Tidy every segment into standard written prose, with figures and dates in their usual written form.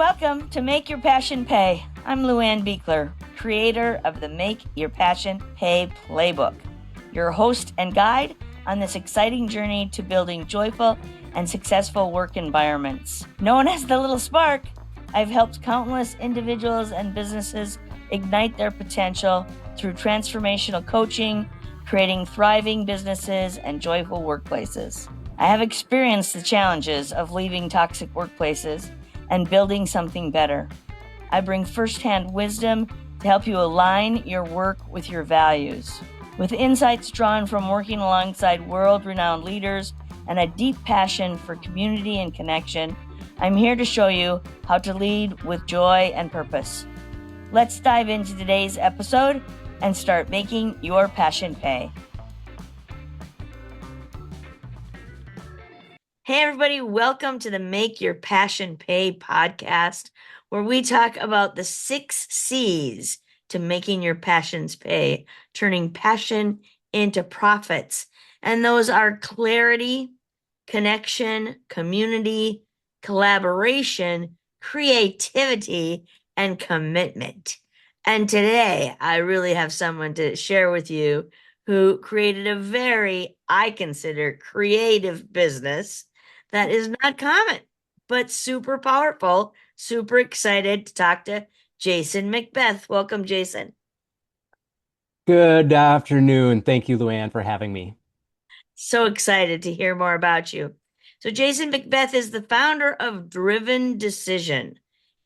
welcome to Make Your Passion Pay. I'm Luann Beekler, creator of the Make Your Passion Pay Playbook, your host and guide on this exciting journey to building joyful and successful work environments. Known as the Little Spark, I've helped countless individuals and businesses ignite their potential through transformational coaching, creating thriving businesses and joyful workplaces. I have experienced the challenges of leaving toxic workplaces and building something better. I bring firsthand wisdom to help you align your work with your values. With insights drawn from working alongside world-renowned leaders and a deep passion for community and connection, I'm here to show you how to lead with joy and purpose. Let's dive into today's episode and start making your passion pay. Hey, everybody, welcome to the Make Your Passion Pay podcast, where we talk about the 6 C's to making your passions pay, turning passion into profits. And those are clarity, connection, community, collaboration, creativity, and commitment. And today, I really have someone to share with you who created a very, I consider, creative business that is not common, but super powerful. Super excited to talk to Jason McBeth. Welcome, Jason. Good afternoon. Thank you, Luann, for having me. So excited to hear more about you. So Jason McBeth is the founder of Driven Decision,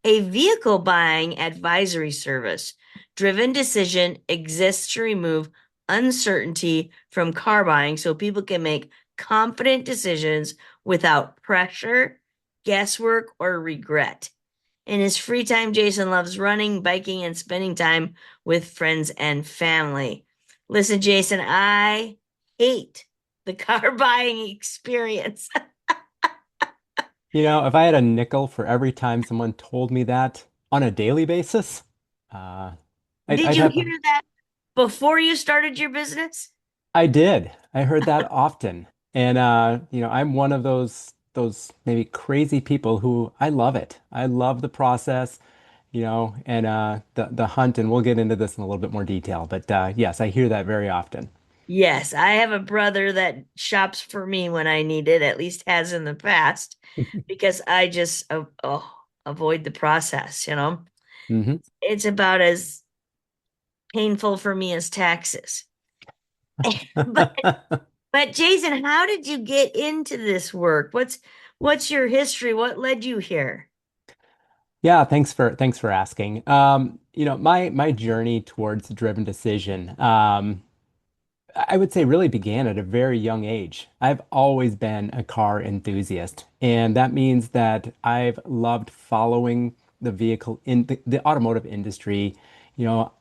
a vehicle buying advisory service. Driven Decision exists to remove uncertainty from car buying so people can make confident decisions without pressure, guesswork, or regret. In his free time, Jason loves running, biking, and spending time with friends and family. Listen, Jason, I hate the car buying experience. If I had a nickel for every time someone told me that on a daily basis, uh, I'd, Did I'd you have, hear that before you started your business? I did. I heard that often. And I'm one of those maybe crazy people who I love it. I love the process, and the hunt, and we'll get into this in a little bit more detail. But yes, I hear that very often. Yes, I have a brother that shops for me when I need it, at least has in the past, because I just avoid the process. hmm It's about as painful for me as taxes. But but Jason, how did you get into this work? What's your history? What led you here? Yeah, thanks for asking. My journey towards driven decision, I would say really began at a very young age. I've always been a car enthusiast, and that means that I've loved following the vehicle in the automotive industry.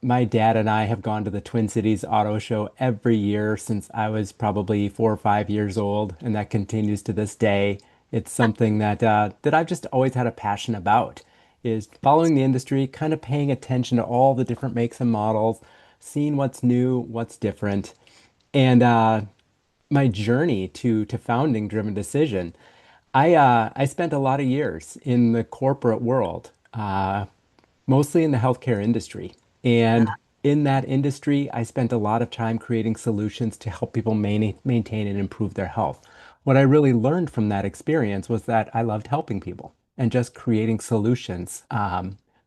My dad and I have gone to the Twin Cities Auto Show every year since I was probably 4 or 5 years old, and that continues to this day. It's something that I've just always had a passion about, is following the industry, kind of paying attention to all the different makes and models, seeing what's new, what's different. And my journey to founding Driven Decision, I spent a lot of years in the corporate world, mostly in the healthcare industry. And in that industry, I spent a lot of time creating solutions to help people maintain and improve their health. What I really learned from that experience was that I loved helping people and just creating solutions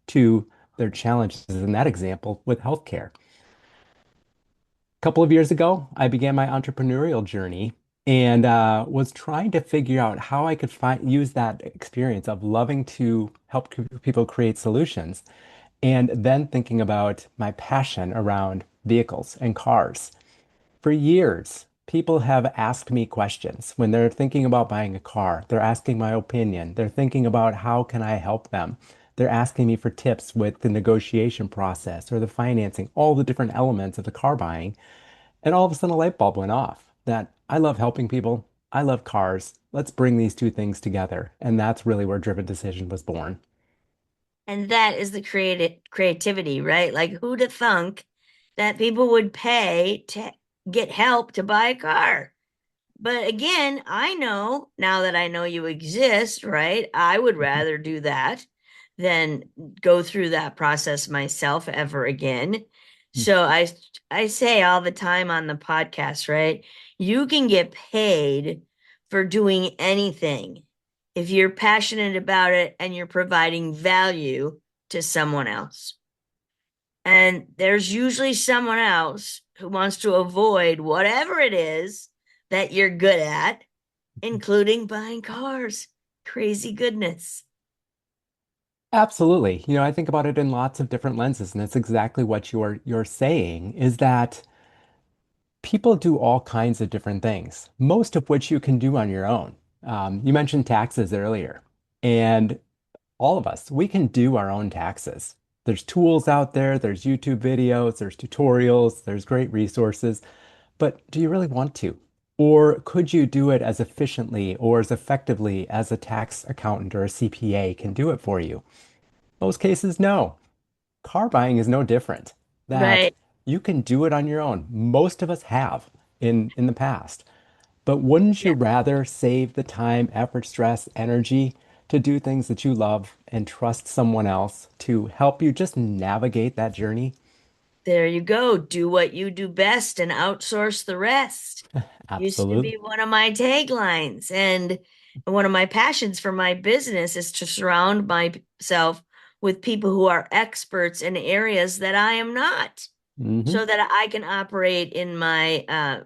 to their challenges. In that example, with healthcare. Couple of years ago, I began my entrepreneurial journey and was trying to figure out how I could use that experience of loving to help people create solutions, and then thinking about my passion around vehicles and cars. For years, people have asked me questions when they're thinking about buying a car. They're asking my opinion. They're thinking about how can I help them. They're asking me for tips with the negotiation process or the financing, all the different elements of the car buying. And all of a sudden, a light bulb went off that I love helping people. I love cars. Let's bring these two things together. And that's really where Driven Decision was born. And that is the creativity, right? Like who'd have thunk that people would pay to get help to buy a car? But again, I know now that I know you exist, right? I would rather do that than go through that process myself ever again. So I say all the time on the podcast, right? You can get paid for doing anything if you're passionate about it and you're providing value to someone else. And there's usually someone else who wants to avoid whatever it is that you're good at, including buying cars. Crazy goodness. Absolutely. I think about it in lots of different lenses, and that's exactly what you're saying is that people do all kinds of different things, most of which you can do on your own. You mentioned taxes earlier, and all of us, we can do our own taxes. There's tools out there, there's YouTube videos, there's tutorials, there's great resources, but do you really want to? Or could you do it as efficiently or as effectively as a tax accountant or a CPA can do it for you? Most cases, no. Car buying is no different. That Right. you can do it on your own. Most of us have in the past. But wouldn't Yeah. you rather save the time, effort, stress, energy to do things that you love and trust someone else to help you just navigate that journey? There you go. Do what you do best and outsource the rest. Used to Absolutely. be one of my taglines. And one of my passions for my business is to surround myself with people who are experts in areas that I am not, Hmm. so that I can operate in my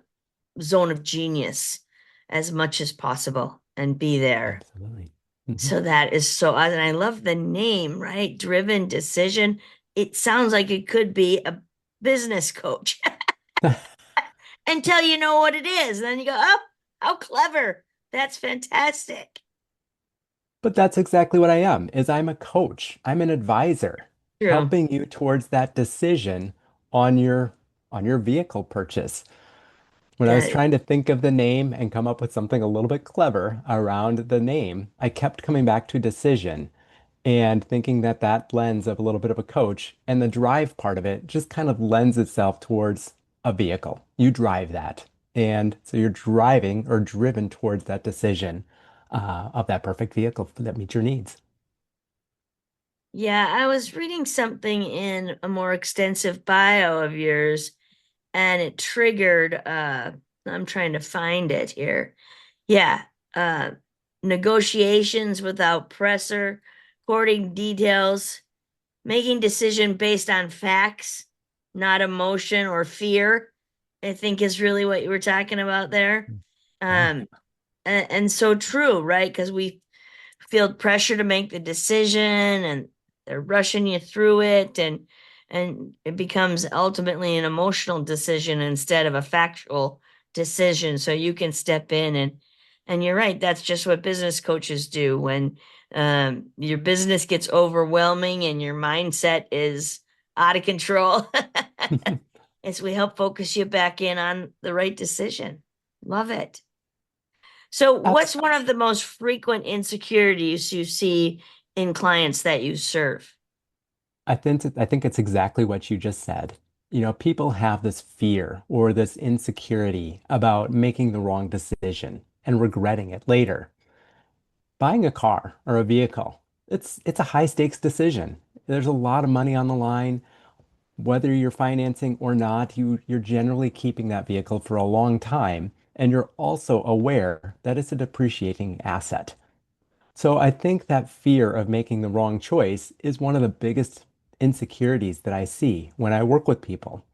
zone of genius as much as possible and be there. Absolutely. Hmm. So that is so, and I love the name, right? Driven Decision. It sounds like it could be a business coach until you know what it is. And then you go, oh, how clever. That's fantastic. But that's exactly what I am, is I'm a coach. I'm an advisor, True. helping you towards that decision on your vehicle purchase. When I was That trying to think of the name and come up with something a little bit clever around the name, I kept coming back to decision and thinking that that lens of a little bit of a coach and the drive part of it just kind of lends itself towards a vehicle. You drive that. And so you're driving or driven towards that decision of that perfect vehicle that meets your needs. Yeah, I was reading something in a more extensive bio of yours and it triggered I'm trying to find it here. Yeah, uh negotiations without pressure, courting details, making decision based on facts, not emotion or fear, I think is really what you were talking about there. Yeah. Um and so true, right? Because we feel pressure to make the decision and they're rushing you through it and it becomes ultimately an emotional decision instead of a factual decision. So you can step in and you're right, that's just what business coaches do when your business gets overwhelming and your mindset is out of control. As we help focus you back in on the right decision. Love it. So, Abs- what's one of the most frequent insecurities you see in clients that you serve? I think it's exactly what you just said. People have this fear or this insecurity about making the wrong decision and regretting it later. Buying a car or a vehicle, it's a high stakes decision. There's a lot of money on the line. Whether you're financing or not, you're generally keeping that vehicle for a long time, and you're also aware that it's a depreciating asset. So I think that fear of making the wrong choice is one of the biggest insecurities that I see when I work with people.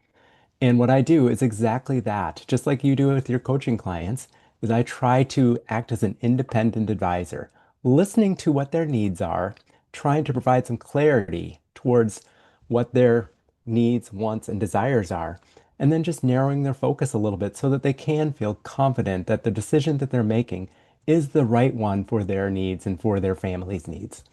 And what I do is exactly that, just like you do with your coaching clients, is I try to act as an independent advisor, listening to what their needs are, trying to provide some clarity towards what their needs, wants, and desires are, and then just narrowing their focus a little bit so that they can feel confident that the decision that they're making is the right one for their needs and for their family's needs.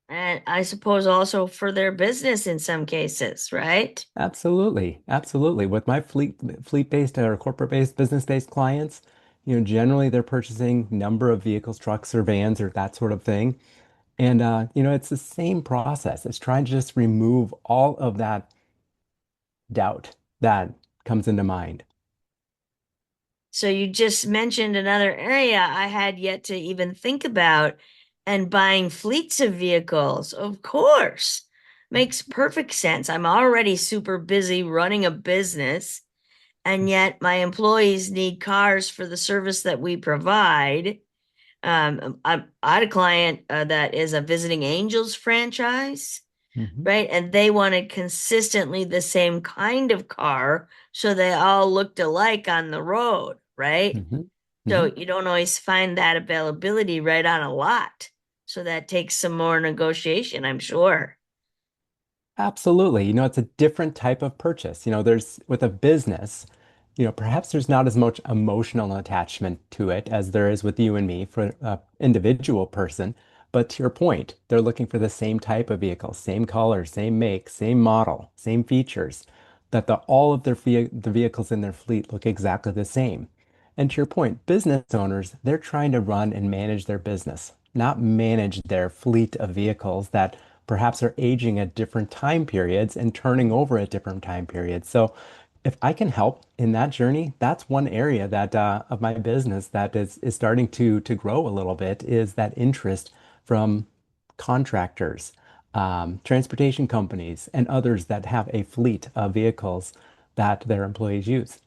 And I suppose also for their business in some cases, right? Absolutely. Absolutely. With my fleet-based or corporate-based, business-based clients, generally they're purchasing number of vehicles, trucks, or vans or that sort of thing. And it's the same process. It's trying to just remove all of that doubt that comes into mind. So you just mentioned another area I had yet to even think about, And buying fleets of vehicles, of course, makes perfect sense. I'm already super busy running a business, and yet my employees need cars for the service that we provide. I had a client that is a Visiting Angels franchise, Hmm. right? And they wanted consistently the same kind of car, so they all looked alike on the road, right? Hmm. So Hmm. you don't always find that availability right on a lot. So that takes some more negotiation, I'm sure. Absolutely. It's a different type of purchase. There's with a business, perhaps there's not as much emotional attachment to it as there is with you and me for an individual person. But to your point, they're looking for the same type of vehicle, same color, same make, same model, same features, that all of the vehicles in their fleet look exactly the same. And to your point, business owners, they're trying to run and manage their business, not manage their fleet of vehicles that perhaps are aging at different time periods and turning over at different time periods. So if I can help in that journey, that's one area that of my business that is starting to grow a little bit is that interest from contractors, transportation companies, and others that have a fleet of vehicles that their employees use.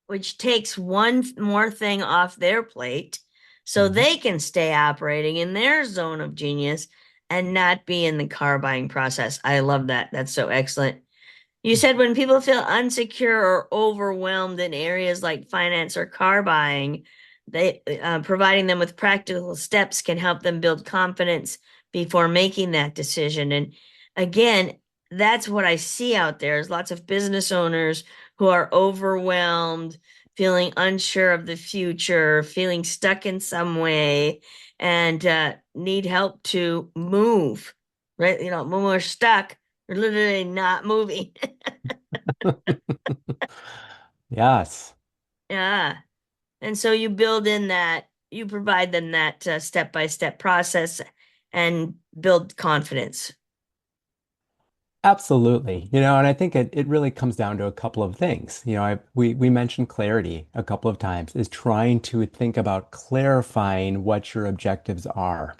Which takes one more thing off their plate so Mhm. they can stay operating in their zone of genius and not be in the car buying process. I love that. That's so excellent. You said when people feel unsecure or overwhelmed in areas like finance or car buying, they providing them with practical steps can help them build confidence before making that decision. And again, that's what I see out there is lots of business owners who are overwhelmed, feeling unsure of the future, feeling stuck in some way, and need help to move, right? When we're stuck, we're literally not moving. Yes. Yeah. And so you build in that, you provide them that step-by-step process and build confidence. Absolutely. And I think it really comes down to a couple of things. We mentioned clarity a couple of times, is trying to think about clarifying what your objectives are,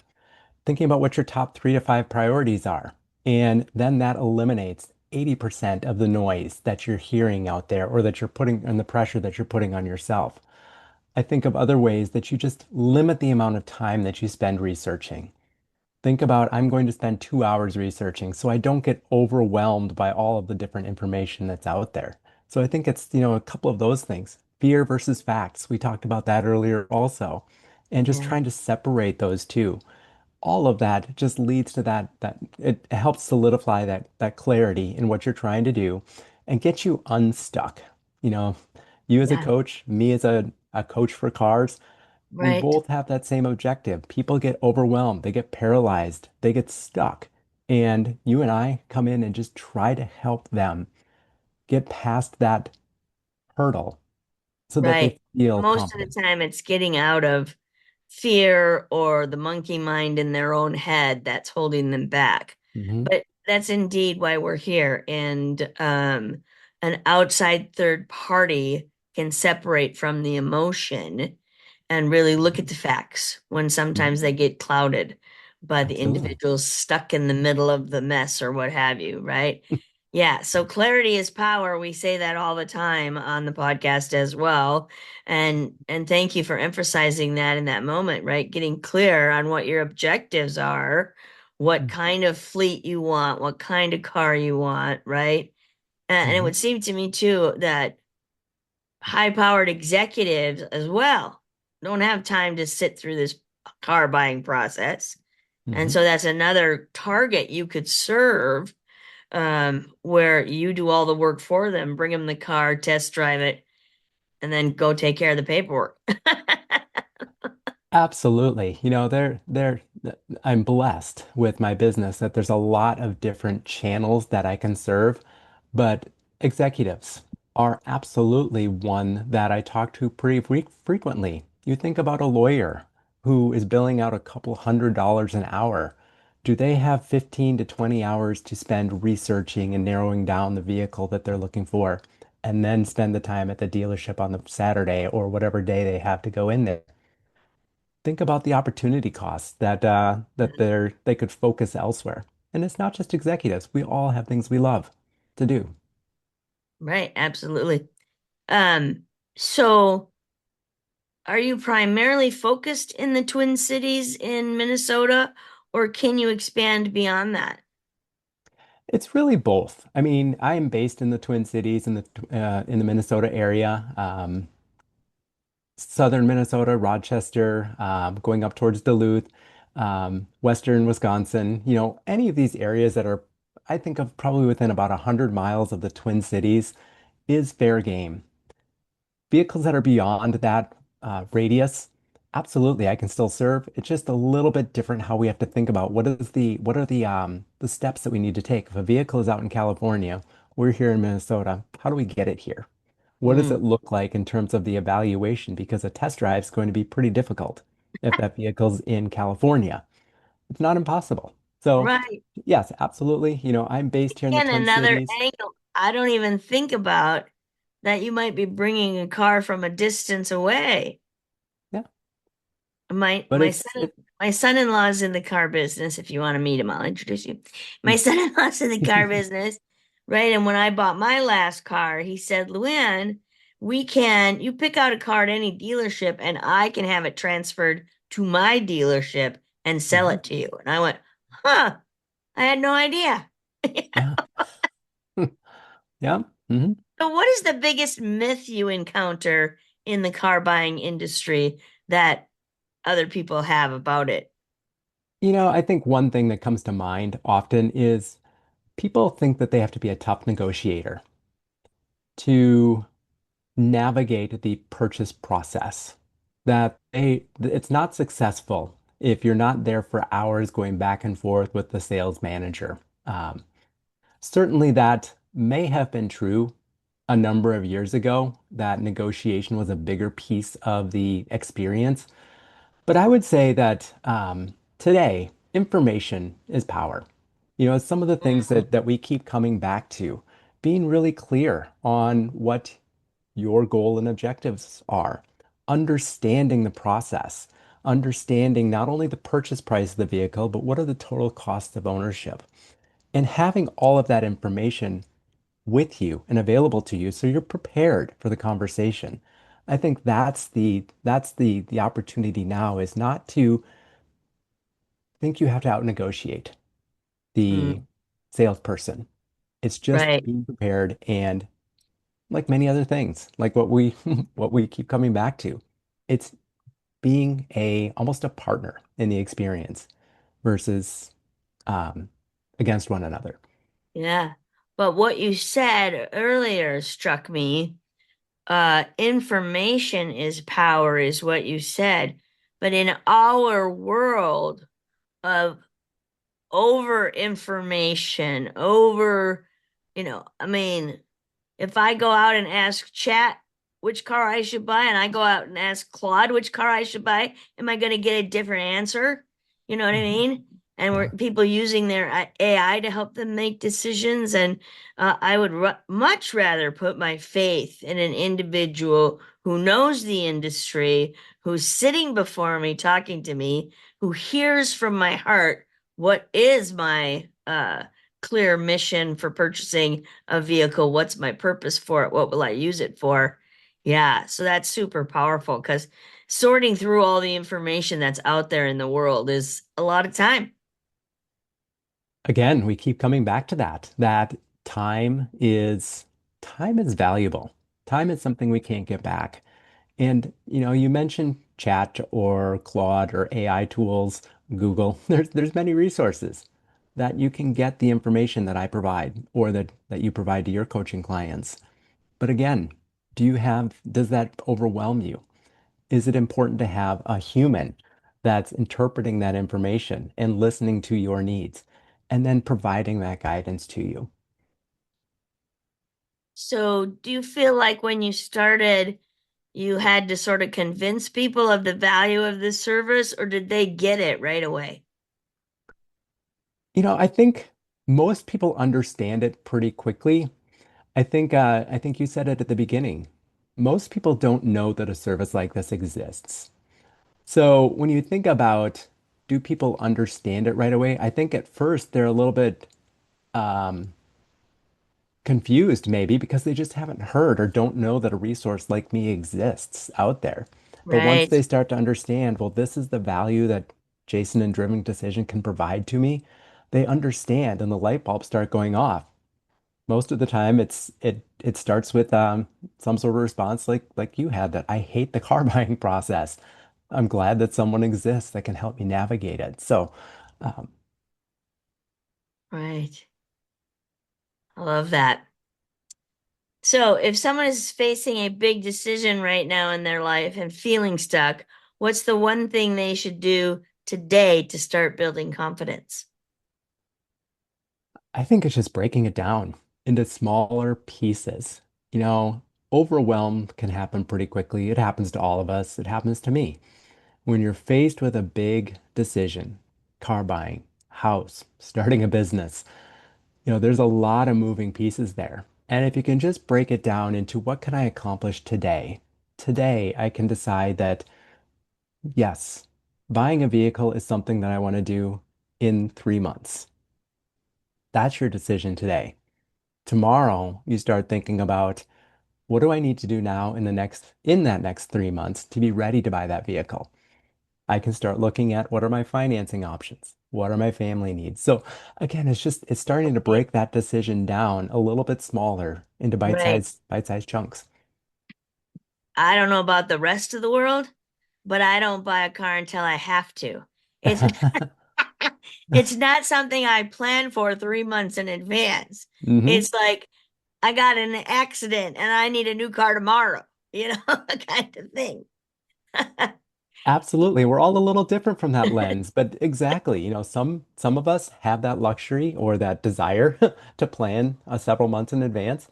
thinking about what your top 3 to 5 priorities are. And then that eliminates 80% of the noise that you're hearing out there or that you're putting and the pressure that you're putting on yourself. I think of other ways that you just limit the amount of time that you spend researching. Think about I'm going to spend 2 hours researching so I don't get overwhelmed by all of the different information that's out there. So I think it's, a couple of those things. Fear versus facts. We talked about that earlier also. And just Yeah. trying to separate those two. All of that just leads to that it helps solidify that clarity in what you're trying to do and get you unstuck. You know, you as a Yeah. coach, me as a coach for cars, we Right. both have that same objective. People get overwhelmed, they get paralyzed, they get stuck. And you and I come in and just try to help them get past that hurdle so that they Right. feel Most of confident. the time, it's getting out of fear or the monkey mind in their own head that's holding them back. Hmm. But that's indeed why we're here. And an outside third party can separate from the emotion and really look at the facts when sometimes Hmm. they get clouded by the Absolutely. individuals stuck in the middle of the mess or what have you, right? Yeah, so clarity is power. We say that all the time on the podcast as well. And thank you for emphasizing that in that moment, right? Getting clear on what your objectives are, what kind of fleet you want, what kind of car you want, right? And it Hmm. would seem to me too that high-powered executives as well don't have time to sit through this car buying process. And Hmm. so that's another target you could serve, where you do all the work for them, bring them the car, test drive it, and then go take care of the paperwork. Absolutely. I'm blessed with my business that there's a lot of different channels that I can serve, but executives are absolutely one that I talk to pretty frequently. You think about a lawyer who is billing out a couple $100 an hour. Do they have 15 to 20 hours to spend researching and narrowing down the vehicle that they're looking for, and then spend the time at the dealership on the Saturday or whatever day they have to go in there? think about the opportunity costs that they could focus elsewhere. And it's not just executives. We all have things we love to do. Right, absolutely. Um, so are you primarily focused in the Twin Cities in Minnesota, or can you expand beyond that? It's really both. I mean, I am based in the Twin Cities in the Minnesota area, southern Minnesota, Rochester, going up towards Duluth, western Wisconsin. Any of these areas that are, I think of probably within about 100 miles of the Twin Cities is fair game. Vehicles that are beyond that radius, absolutely, I can still serve. It's just a little bit different how we have to think about what are the steps that we need to take. If a vehicle is out in California, we're here in Minnesota, how do we get it here? What does it Mm, look like in terms of the evaluation? Because a test drive is going to be pretty difficult if that vehicle's in California. It's not impossible. So, right. yes, absolutely. I'm based here in the And Twin another Cities. angle, I don't even think about that you might be bringing a car from a distance away. Yeah, My but my son my son-in-law's in the car business. If you want to meet him, I'll introduce you. My son-in-law's in the car business, right? And when I bought my last car, he said, Luann, you pick out a car at any dealership and I can have it transferred to my dealership and sell Mhm. it to you. And I went, huh, I had no idea. Yeah. Yeah. Mhm. So what is the biggest myth you encounter in the car buying industry that other people have about it? I think one thing that comes to mind often is people think that they have to be a tough negotiator to navigate the purchase process. It's not successful if you're not there for hours going back and forth with the sales manager. Um, Certainly that may have been true a number of years ago, that negotiation was a bigger piece of the experience. But I would say that today, information is power. Some of the things that we keep coming back to, being really clear on what your goal and objectives are, understanding the process, understanding not only the purchase price of the vehicle, but what are the total costs of ownership, and having all of that information with you and available to you so you're prepared for the conversation. I think that's the opportunity now is not to think you have to out negotiate the Mm, salesperson. It's just right. being prepared and like many other things, like what we what we keep coming back to. It's being a almost a partner in the experience versus um, against one another. Yeah. But what you said earlier struck me. Information is power, is what you said. But in our world of over information, I mean, if I go out and ask Chat which car I should buy, and I go out and ask Claude which car I should buy, am I going to get a different answer? You know what I Mhm. mean? And we're Yeah. people using their AI to help them make decisions. And I would much rather put my faith in an individual who knows the industry, who's sitting before me, talking to me, who hears from my heart what is my clear mission for purchasing a vehicle. What's my purpose for it? What will I use it for? Yeah, so that's super powerful because sorting through all the information that's out there in the world is a lot of time. Again, we keep coming back to that time is valuable. Time is something we can't get back. And you mentioned chat or Claude or AI tools, Google. There's many resources that you can get the information that I provide or that you provide to your coaching clients. But again, does that overwhelm you? Is it important to have a human that's interpreting that information and listening to your needs and then providing that guidance to you? So, do you feel like when you started, you had to sort of convince people of the value of this service, or did they get it right away? I think most people understand it pretty quickly. I think you said it at the beginning. Most people don't know that a service like this exists. So when you think about, do people understand it right away? I think at first they're a little bit um, confused, maybe because they just haven't heard or don't know that a resource like me exists out there. But once Right. they start to understand, well, this is the value that Jason and Driven Decision can provide to me, they understand and the light bulbs start going off. Most of the time it starts with some sort of response like you had, that I hate the car buying process. I'm glad that someone exists that can help me navigate it. So um, Right. I love that. So, if someone is facing a big decision right now in their life and feeling stuck, what's the one thing they should do today to start building confidence? I think it's just breaking it down into smaller pieces. You know, overwhelm can happen pretty quickly. It happens to all of us. It happens to me. When you're faced with a big decision, car buying, house, starting a business, there's a lot of moving pieces there. And if you can just break it down into what can I accomplish today? Today, I can decide that, yes, buying a vehicle is something that I want to do in 3 months. That's your decision today. Tomorrow, you start thinking about, what do I need to do now in that next 3 months to be ready to buy that vehicle? I can start looking at, what are my financing options? What are my family needs? So again, it's starting to break that decision down a little bit smaller into Right. bite-sized chunks. I don't know about the rest of the world, but I don't buy a car until I have to. It's it's not something I plan for 3 months in advance. hmm It's like I got in an accident and I need a new car tomorrow, kind of thing. Absolutely. We're all a little different from that lens, but exactly, some of us have that luxury or that desire to plan several months in advance.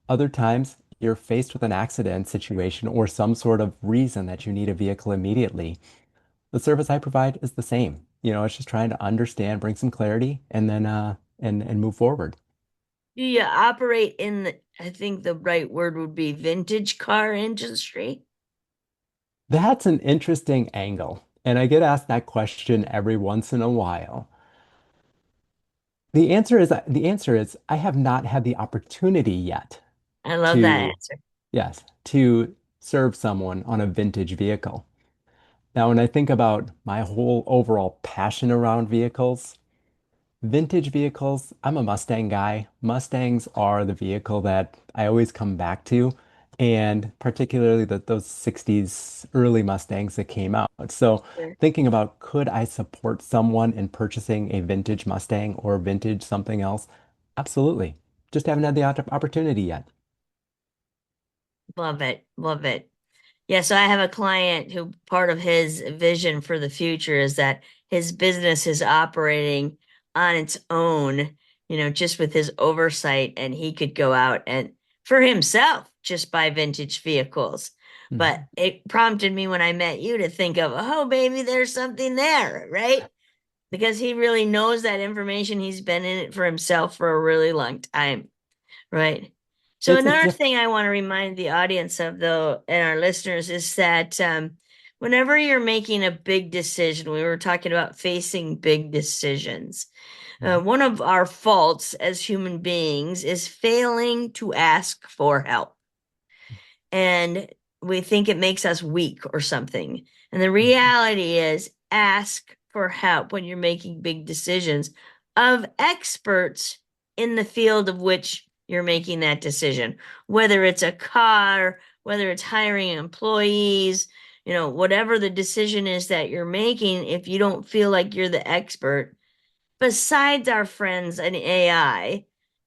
Other times, you're faced with an accident situation or some sort of reason that you need a vehicle immediately. The service I provide is the same. It's just trying to understand, bring some clarity, and then and move forward. Do you operate in I think the right word would be vintage car industry? That's an interesting angle, and I get asked that question every once in a while. The answer is I have not had the opportunity yet I love that to, answer. yes, to serve someone on a vintage vehicle. Now, when I think about my whole overall passion around vehicles, vintage vehicles, I'm a Mustang guy. Mustangs are the vehicle that I always come back to, and particularly those 60s early Mustangs that came out. So, Sure. thinking about, could I support someone in purchasing a vintage Mustang or vintage something else? Absolutely. Just haven't had the opportunity yet. Love it. Love it. Yeah, so I have a client who part of his vision for the future is that his business is operating on its own, just with his oversight, and he could go out and for himself just buy vintage vehicles. But Mhm. it prompted me when I met you to think of, oh, baby, there's something there, right? Because he really knows that information. He's been in it for himself for a really long time. Right. So It's a another diff thing I want to remind the audience of, though, and our listeners, is that whenever you're making a big decision, we were talking about facing big decisions. Mhm. One of our faults as human beings is failing to ask for help, and we think it makes us weak or something. And the Mhm. reality is, ask for help when you're making big decisions of experts in the field of which you're making that decision, whether it's a car, whether it's hiring employees, whatever the decision is that you're making. If you don't feel like you're the expert, besides our friends and AI,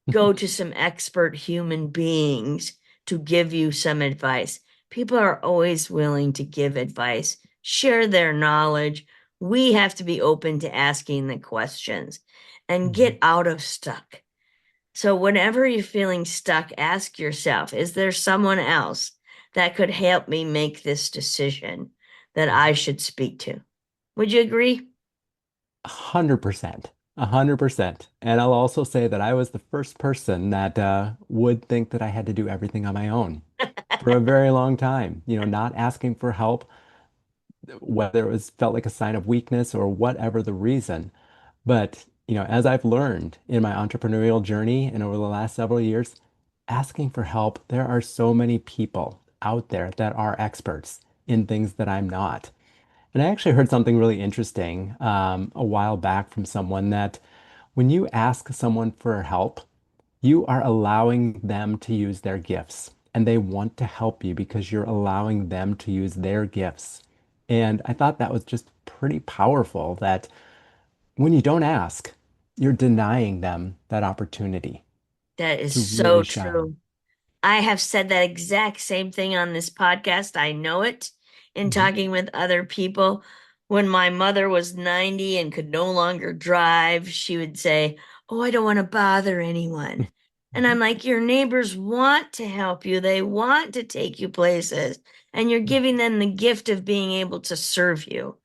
go to some expert human beings to give you some advice. People are always willing to give advice, share their knowledge. We have to be open to asking the questions and get Mhm. out of stuck. So, whenever you're feeling stuck, ask yourself, is there someone else that could help me make this decision that I Mhm. should speak to? Would you agree? 100%. 100%. And I'll also say that I was the first person that would think that I had to do everything on my own for a very long time, not asking for help. whether it was felt like a sign of weakness or whatever the reason. But, as I've learned in my entrepreneurial journey and over the last several years, asking for help, there are so many people out there that are experts in things that I'm not. And I actually heard something really interesting a while back from someone that when you ask someone for help, you are allowing them to use their gifts. And they want to help you because you're allowing them to use their gifts. And I thought that was just pretty powerful that when you don't ask, you're denying them that opportunity That is to so really shine. true. I have said that exact same thing on this podcast. I know it in Mhm. talking with other people. When my mother was 90 and could no longer drive, she would say, "Oh, I don't want to bother anyone." And I'm Mhm. like, your neighbors want to help you. They want to take you places, and you're giving them the gift of being able to serve you.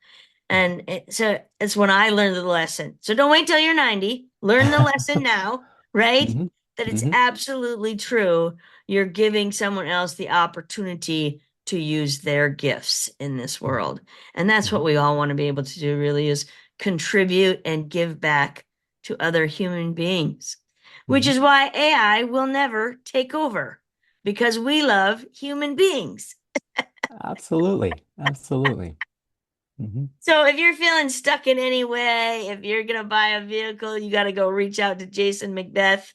So it's when I learned the lesson. So don't wait till you're 90. Learn the lesson now, right? Mhm. That it's Mhm. absolutely true. You're giving someone else the opportunity to use their gifts in this world. And that's what Mhm. we all want to be able to do, really, is contribute and give back to other human beings, which Mhm. is why AI will never take over because we love human beings. Absolutely. Absolutely. Mhm. So if you're feeling stuck in any way, if you're gonna buy a vehicle, you got to go reach out to Jason McBeth.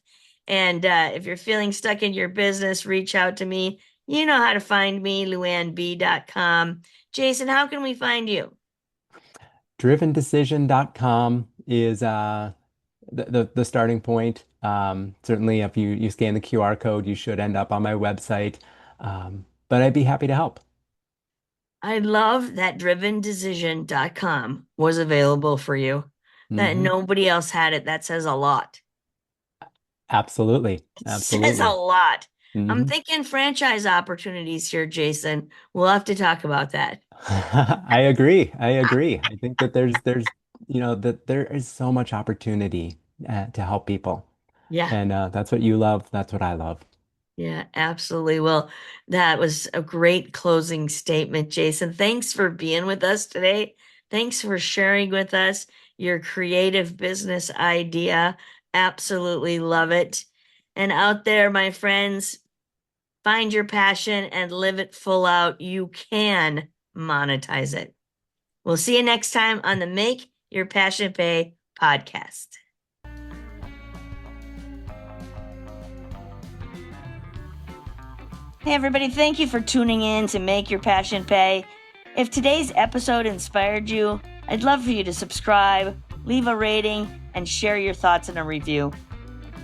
And if you're feeling stuck in your business, reach out to me. You know how to find me, luannb.com. Jason, how can we find you? Drivendecision.com is the starting point. Certainly, if you scan the QR code, you should end up on my website. But I'd be happy to help. I love that drivendecision.com was available for you, that Hmm. nobody else had it. That says a lot. Absolutely. It says a Absolutely. lot. I'm Hmm. thinking franchise opportunities here, Jason. We'll have to talk about that. I agree. I agree. I think that that there is so much opportunity to help people. Yeah. And that's what you love. That's what I love. Yeah, absolutely. Well, that was a great closing statement, Jason. Thanks for being with us today. Thanks for sharing with us your creative business idea. Absolutely love it. And out there, my friends, find your passion and live it full out. You can monetize it. We'll see you next time on the Make Your Passion Pay podcast. Hey, everybody, thank you for tuning in to Make Your Passion Pay. If today's episode inspired you, I'd love for you to subscribe, leave a rating, and share your thoughts in a review.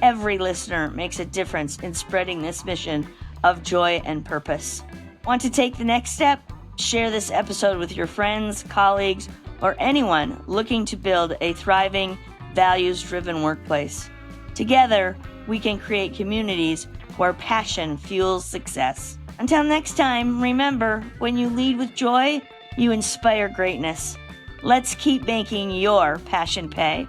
Every listener makes a difference in spreading this mission of joy and purpose. Want to take the next step? Share this episode with your friends, colleagues, or anyone looking to build a thriving, values-driven workplace. Together, we can create communities where passion fuels success. Until next time, remember, when you lead with joy, you inspire greatness. Let's keep making your passion pay.